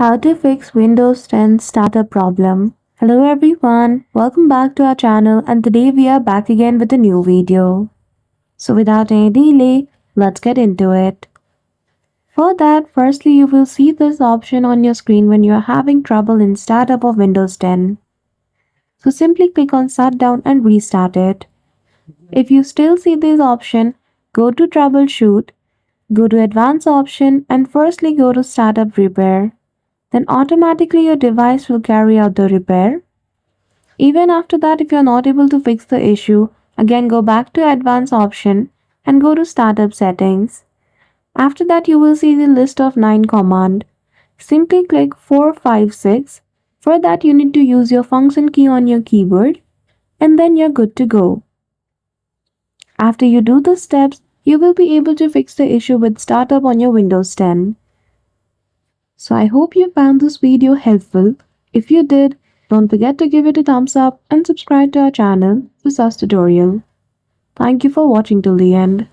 How to fix Windows 10 startup problem. Hello everyone, welcome back to our channel and today we are back again with a new video. So without any delay, let's get into it. For that, firstly you will see this option on your screen when you are having trouble in startup of Windows 10. So simply click on shutdown and restart it. If you still see this option, go to troubleshoot, go to advanced option and firstly go to startup repair. Then automatically your device will carry out the repair. Even after that, if you're not able to fix the issue, again go back to advanced option and go to startup settings. After that, you will see the list of 9 command. Simply click 456. For that, you need to use your function key on your keyboard and then you're good to go. After you do the steps, you will be able to fix the issue with startup on your Windows 10. So I hope you found this video helpful. If you did, don't forget to give it a thumbs up and subscribe to our channel for such tutorial. Thank you for watching till the end.